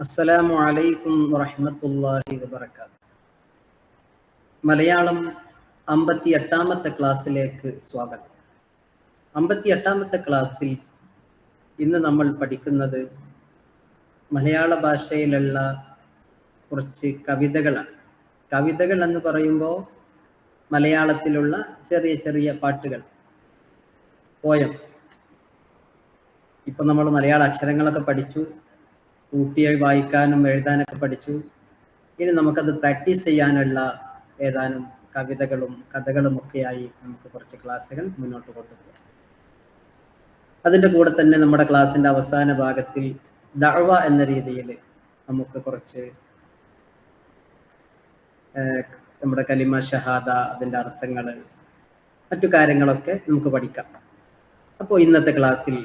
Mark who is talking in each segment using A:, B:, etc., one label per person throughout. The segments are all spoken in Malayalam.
A: അസ്സലാമു അലൈക്കും വറഹ്മത്തുള്ളാഹി വബറകാതുഹു. മലയാളം 58ാമത്തെ ക്ലാസ്സിലേക്ക് സ്വാഗതം. 58ാമത്തെ ക്ലാസ്സിൽ ഇന്ന് നമ്മൾ പഠിക്കുന്നത് മലയാള ഭാഷയിലുള്ള കുറച്ച് കവിതകളാണ്. കവിതകൾ എന്ന് പറയുമ്പോൾ മലയാളത്തിലുള്ള ചെറിയ ചെറിയ പാട്ടുകൾ, പോയം. ഇപ്പം നമ്മൾ മലയാള അക്ഷരങ്ങളൊക്കെ പഠിച്ചു, കൂട്ടിയായി വായിക്കാനും എഴുതാനൊക്കെ പഠിച്ചു. ഇനി നമുക്കത് പ്രാക്ടീസ് ചെയ്യാനുള്ള ഏതാനും കവിതകളും കഥകളും ഒക്കെയായി നമുക്ക് കുറച്ച് ക്ലാസ്സുകൾ മുന്നോട്ട് കൊണ്ടുപോകാം. അതിൻ്റെ കൂടെ തന്നെ നമ്മുടെ ക്ലാസ്സിൻ്റെ അവസാന ഭാഗത്തിൽ ദഅവ എന്ന രീതിയിൽ നമുക്ക് കുറച്ച് നമ്മുടെ കലിമ ഷഹാദ, അതിൻ്റെ അർത്ഥങ്ങൾ, മറ്റു കാര്യങ്ങളൊക്കെ നമുക്ക് പഠിക്കാം. അപ്പോൾ ഇന്നത്തെ ക്ലാസ്സിൽ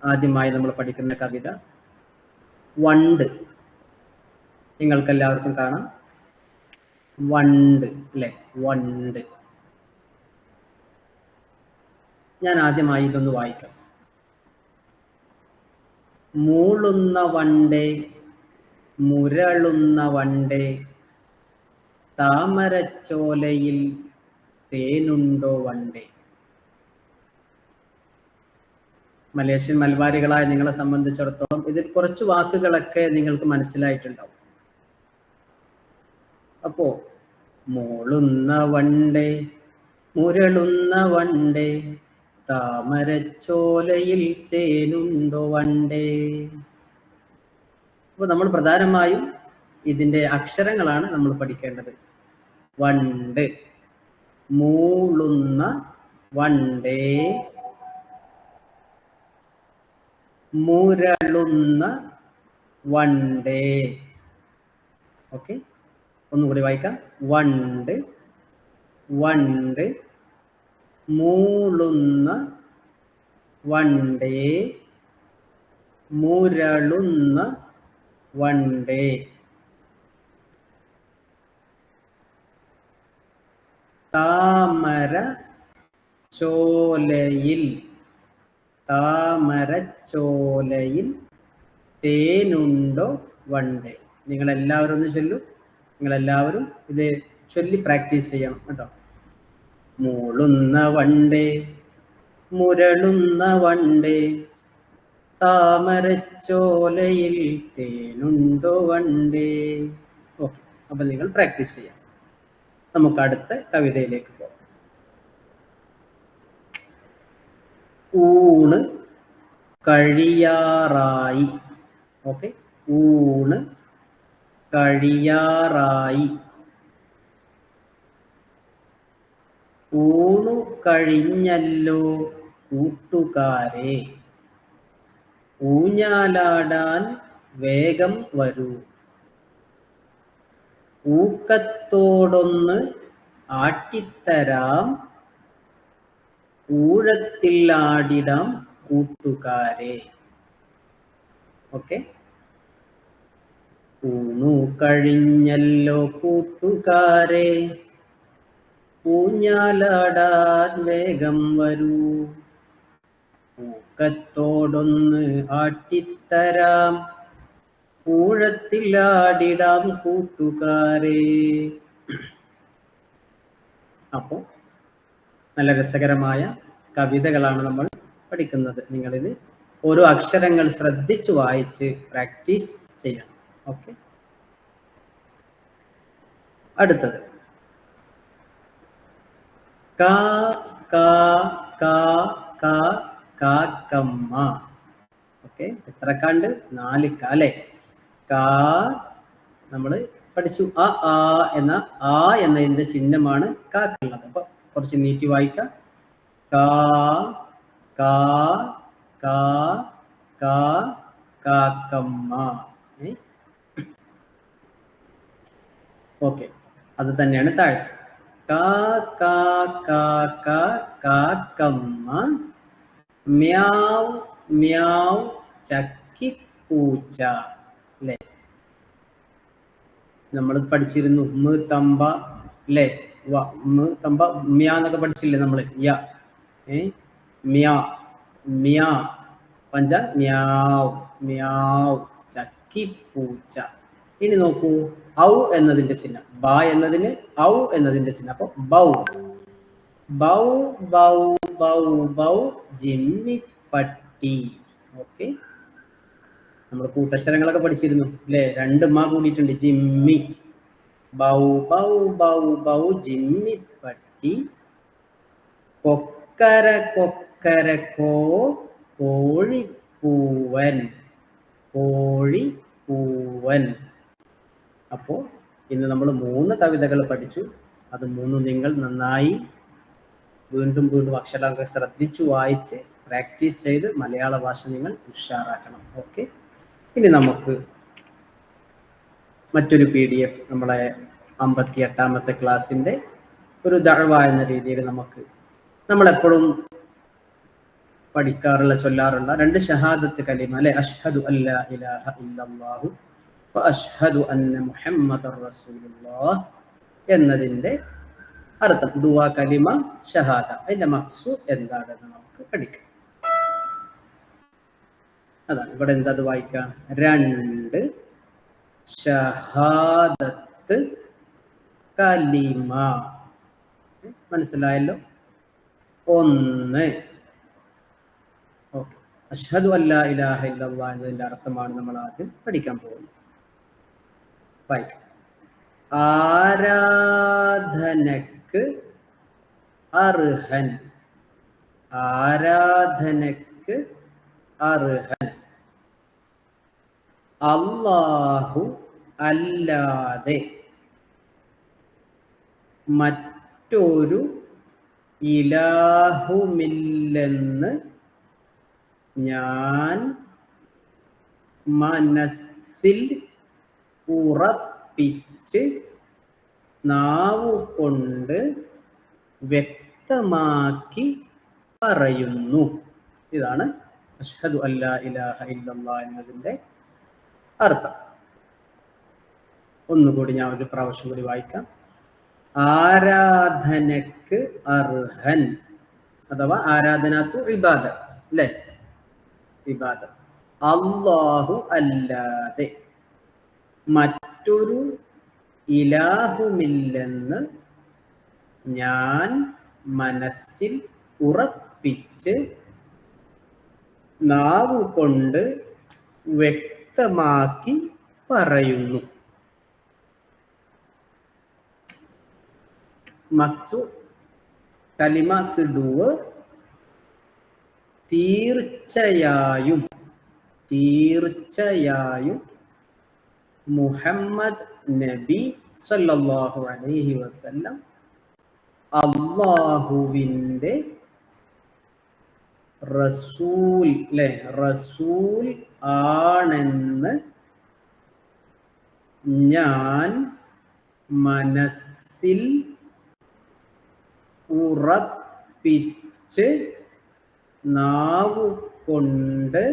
A: ആദ്യമായി നമ്മൾ പഠിക്കുന്ന കവിത വണ്ട്. നിങ്ങൾക്കെല്ലാവർക്കും കാണാം, വണ്ട് അല്ലെ? വണ്ട്. ഞാൻ ആദ്യമായി ഇതൊന്ന് വായിക്കാം. മൂളുന്ന വണ്ടേ, മുരളുന്ന വണ്ടേ, താമരച്ചോലയിൽ തേനുണ്ടോ വണ്ടേ. മലേഷ്യൻ മലബാരികളായ നിങ്ങളെ സംബന്ധിച്ചിടത്തോളം ഇതിൽ കുറച്ച് വാക്കുകളൊക്കെ നിങ്ങൾക്ക് മനസ്സിലായിട്ടുണ്ടാവും. അപ്പോ മൂളുന്ന വണ്ടേ, മുരളുന്ന വണ്ടേ, താമരച്ചോലയിൽ തേനുണ്ടോ വണ്ടേ. അപ്പോൾ നമ്മൾ പ്രധാനമായും ഇതിൻ്റെ അക്ഷരങ്ങളാണ് നമ്മൾ പഠിക്കേണ്ടത്. വണ്ട്, മൂളുന്ന വണ്ടേ, മുരളുന്ന വണ്ടേ. ഓക്കെ, ഒന്നുകൂടി വായിക്കാം. വണ്ട്, വണ്ട്, മൂളുന്ന വണ്ടേ, മുരളുന്ന വണ്ടേ. താമര ചോലയിൽ, താമരച്ചോലയിൽ തേനുണ്ടോ വണ്ടേ. നിങ്ങളെല്ലാവരും ഒന്ന് ചൊല്ലൂ. നിങ്ങളെല്ലാവരും ഇത് ചൊല്ലി പ്രാക്ടീസ് ചെയ്യണം കേട്ടോ. മൂളുന്ന വണ്ടേ, മുരളുന്ന വണ്ടേ, താമരച്ചോലയിൽ തേനുണ്ടോ വണ്ടേ. ഓക്കെ, അപ്പം നിങ്ങൾ പ്രാക്ടീസ് ചെയ്യാം. നമുക്ക് അടുത്ത കവിതയിലേക്ക് പോകാം. ഊണ് കഴിയാറായി. ഓക്കെ, ഊണ് കഴിയാറായി. ഊണു കഴിഞ്ഞല്ലോ കൂട്ടുകാരെ, ഊഞ്ഞാലാടാൻ വേഗം വരൂ. ഊക്കത്തോടൊന്ന് ആട്ടിത്തരാം, ഊഴത്തിൽ ആടിടാം കൂട്ടുകാരെ. ഓക്കെ, ഊണു കഴിഞ്ഞല്ലോ കൂട്ടുകാരെ, ഊഞ്ഞാലാടാൻ വേഗം വരൂ. ഊക്കത്തോടൊന്ന് ആട്ടിത്തരാം, ഊഴത്തിൽ ആടിടാം കൂട്ടുകാരെ. അപ്പോൾ നല്ല രസകരമായ കവിതകളാണ് നമ്മൾ പഠിക്കുന്നത്. നിങ്ങളിത് ഓരോ അക്ഷരങ്ങൾ ശ്രദ്ധിച്ചു വായിച്ച് പ്രാക്ടീസ് ചെയ്യണം. ഓക്കെ, അടുത്തത് കാ കാ കാ കാ കാക്കമ്മ. ഓക്കെ, എത്ര കാണ്ട്? 4 കാലേ. കാ നമ്മൾ പഠിച്ചു. ആ എന്നതിന്റെ ചിഹ്നമാണ് കാക്കുള്ളത്. അപ്പൊ കുറച്ച് നീട്ടി വായിക്കാം. കാ കാ കാ കാ കാക്കമ്മ. ഓക്കെ, അത് തന്നെയാണ് താഴത്ത്. കാ കാ കാ കാ കാക്കമ്മ, മ്യാവ് മ്യാവ് ചക്കിപ്പൂച്ച. അല്ലേ, നമ്മൾ പഠിച്ചിരുന്നു. മ് തമ്പ അല്ലേ, മ് തമ്പ മ്യാ എന്നൊക്കെ പഠിച്ചില്ലേ നമ്മൾ. യ മ്യാ മ്യാ പഞ്ച മ്യാവ് മ്യാവ് പൂച്ച. ഇനി നോക്കൂ, ഔ എന്നതിന്റെ ചിഹ്നം, ബ എന്നതിന് ഔ എന്നതിന്റെ ചിഹ്നം. അപ്പൊ ബൗ, ബൗ ബൗ ബൗ ബൗ ജിമ്മിപ്പട്ടി. ഓക്കെ, നമ്മൾ കൂട്ടക്ഷരങ്ങളൊക്കെ പഠിച്ചിരുന്നു അല്ലെ? രണ്ട് മാ കൂടിയിട്ടുണ്ട്, ജിമ്മി. ബൗ ബൗ ബൗ ബൗ ജിമ്മിപ്പട്ടി. കൊക്കര കൊക്കര കോ കോഴിപ്പൂവൻ, കോഴിപ്പൂവൻ. അപ്പോ ഇന്ന് നമ്മൾ 3 കവിതകൾ പഠിച്ചു. അത് 3 നിങ്ങൾ നന്നായി വീണ്ടും വീണ്ടും അക്ഷരങ്ങൾ ശ്രദ്ധിച്ചു വായിച്ച് പ്രാക്ടീസ് ചെയ്ത് മലയാള ഭാഷ നിങ്ങൾ ഉഷാറാക്കണം. ഓക്കെ, ഇനി നമുക്ക് മറ്റൊരു PDF നമ്മളെ 58ാമത്തെ ക്ലാസ്സിന്റെ ഒരു ദഅവ എന്ന രീതിയിൽ നമ്മളെപ്പോഴും പഠിക്കാറുള്ള, ചൊല്ലാറുള്ള 2 ഷഹാദത്ത് കലിമ അല്ലെ? അഷ്ഹദു അല്ലാ ഇലാഹ ഇല്ലല്ലാഹു വ അഷ്ഹദു അന്ന മുഹമ്മദർ റസൂലുള്ളാഹ് എന്നതിന്റെ അർത്ഥം, ദുആ കലിമ ഷഹാദ, അതിന്റെ മഖ്സൂദ് എന്താണെന്ന് നമുക്ക് പഠിക്കാം. അതാണ് ഇവിടെ എന്താ വായിക്കാം, 2 ഷഹാദത്ത് കലിമ. മനസ്സിലായല്ലോ? 1. ഓക്കെ, അഷ്ഹദു അല്ലാ ഇലാഹ ഇല്ലല്ലാഹ് എന്നതിന്റെ അർത്ഥമാണ് നമ്മൾ ആദ്യം പഠിക്കാൻ പോകുന്നത്. വായിക്കാം. ആരാധനക്ക് അർഹൻ, ആരാധനക്ക് അർഹൻ അല്ലാഹു അല്ലാതെ മറ്റൊരു ഇലാഹുമില്ലെന്ന് ഞാൻ മനസ്സിൽ ഉറപ്പിച്ച് നാവുകൊണ്ട് വ്യക്തമാക്കി പറയുന്നു. ഇതാണ് അഷ്ഹദു അല്ലാ ഇലാഹ ഇല്ലല്ലാഹ് എന്നതിന്റെ അർത്ഥം. ഒന്നുകൂടി ഞാൻ ഒരു പ്രാവശ്യം കൂടി വായിക്കാം. ആരാധനക്ക് അർഹൻ അഥവാ ആരാധനാത്തു ഇബാദ അല്ലെ? ഇബാദ. അല്ലാഹു അല്ലാതെ മറ്റൊരു ഇലാഹുമില്ലെന്ന് ഞാൻ മനസ്സിൽ ഉറപ്പിച്ച് നാവുകൊണ്ട് വ്യക്തമാക്കി പറയുന്നു. മഖ്സൂദ് കലിമ കിടുവ്, തീർച്ചയായും, തീർച്ചയായും മുഹമ്മദ് നബി സല്ലല്ലാഹു അലൈഹി വസല്ലം അല്ലാഹുവിൻ്റെ റസൂൽ അല്ലെ? റസൂൽ ആണെന്ന് ഞാൻ മനസ്സിൽ ഉറപ്പിച്ച് നാവുകൊണ്ട്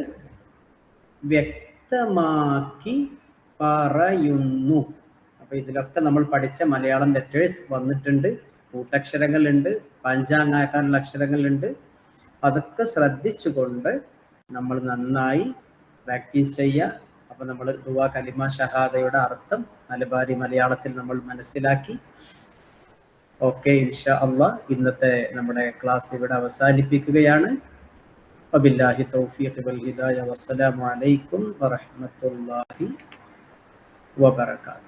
A: വ്യക്തമാക്കി പറയുന്നു. അപ്പൊ ഇതിലൊക്കെ നമ്മൾ പഠിച്ച മലയാളം ലെറ്റേഴ്സ് വന്നിട്ടുണ്ട്, കൂട്ടക്ഷരങ്ങളുണ്ട്, പഞ്ചാംഗാക്കാനുള്ള അക്ഷരങ്ങളുണ്ട്. അതൊക്കെ ശ്രദ്ധിച്ചുകൊണ്ട് നമ്മൾ നന്നായി പ്രാക്ടീസ് ചെയ്യുക. അപ്പൊ നമ്മൾ ദുആ കലിമ ഷഹാദയുടെ അർത്ഥം മലബാരി മലയാളത്തിൽ നമ്മൾ മനസ്സിലാക്കി. ഓക്കെ, ഇൻഷാ അല്ലാഹ് ഇന്നത്തെ നമ്മുടെ ക്ലാസ് ഇവിടെ അവസാനിപ്പിക്കുകയാണ്. വബില്ലാഹി തൗഫീഖ് വൽ ഹിദായ വസ്സലാമു അലൈക്കും വറഹ്മത്തുള്ളാഹി വബറകാതുഹു.